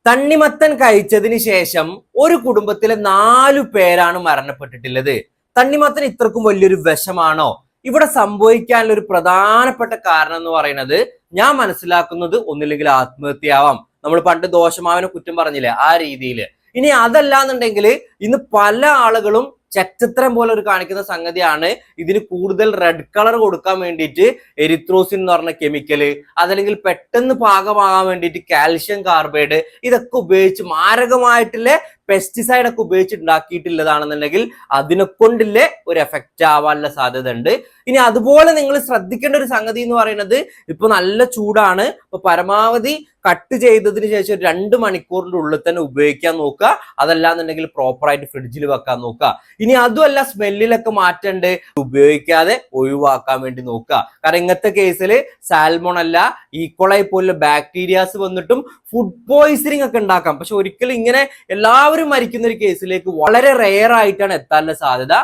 തണ്ണിമത്തൻ കഴിച്ചതിന് ശേഷം ഒരു കുടുംബത്തിലെ 4 പേരാണ് മരണപ്പെട്ടിട്ടുള്ളത്. തണ്ണിമത്തൻ ഇത്രക്കും വലിയൊരു വിഷമാണോ? ഇവിടെ സംഭവിക്കാനുള്ള ഒരു പ്രധാനപ്പെട്ട കാരണം എന്ന് പറയുന്നത് ഞാൻ മനസ്സിലാക്കുന്നത് ഒന്നില്ലെങ്കിൽ ആത്മഹത്യയാവാം. നമ്മൾ പണ്ട് ദോശമാവിനെ കുറ്റം പറഞ്ഞില്ലേ, ആ രീതിയിൽ. ഇനി അതല്ലാന്നുണ്ടെങ്കിൽ ഇന്ന് പല ആളുകളും ചെറ്റത്തരം പോലെ ഒരു കാണിക്കുന്ന സംഗതിയാണ് ഇതിന് കൂടുതൽ റെഡ് കളർ കൊടുക്കാൻ വേണ്ടിയിട്ട് എരിത്രോസിൻ എന്ന് പറഞ്ഞ കെമിക്കല്, അതല്ലെങ്കിൽ പെട്ടെന്ന് പാകമാകാൻ വേണ്ടിയിട്ട് കാൽഷ്യം കാർബൈഡ്, ഇതൊക്കെ ഉപയോഗിച്ച് മാരകമായിട്ടുള്ള പെസ്റ്റിസൈഡ് ഒക്കെ ഉപയോഗിച്ച് ഉണ്ടാക്കിയിട്ടുള്ളതാണെന്നുണ്ടെങ്കിൽ അതിനെ കൊണ്ടില്ലേ ഒരു എഫക്റ്റ് ആവാനുള്ള സാധ്യത ഉണ്ട്. ഇനി അതുപോലെ നിങ്ങൾ ശ്രദ്ധിക്കേണ്ട ഒരു സംഗതി എന്ന് പറയുന്നത്, ഇപ്പൊ നല്ല ചൂടാണ്, ഇപ്പൊ പരമാവധി കട്ട് ചെയ്തതിന് ശേഷം 2 മണിക്കൂറിന്റെ ഉള്ളിൽ തന്നെ ഉപയോഗിക്കാൻ നോക്കുക. അതല്ലാന്നുണ്ടെങ്കിൽ പ്രോപ്പറായിട്ട് ഫ്രിഡ്ജിൽ വെക്കാൻ നോക്കുക. ഇനി അതുമല്ല, സ്മെല്ലിലൊക്കെ മാറ്റണ്ട്, ഉപയോഗിക്കാതെ ഒഴിവാക്കാൻ വേണ്ടി നോക്കുക. കാരണം ഇങ്ങനത്തെ കേസിൽ സാൽമോണല്ല, ഈക്കോളൈ പോലുള്ള ബാക്ടീരിയാസ് വന്നിട്ടും ഫുഡ് പോയിസണിങ് ഒക്കെ ഉണ്ടാക്കാം. പക്ഷെ ഒരിക്കലും ഇങ്ങനെ എല്ലാവരും മരിക്കുന്ന ഒരു കേസിലേക്ക് വളരെ റെയർ ആയിട്ടാണ് എത്താനുള്ള സാധ്യത.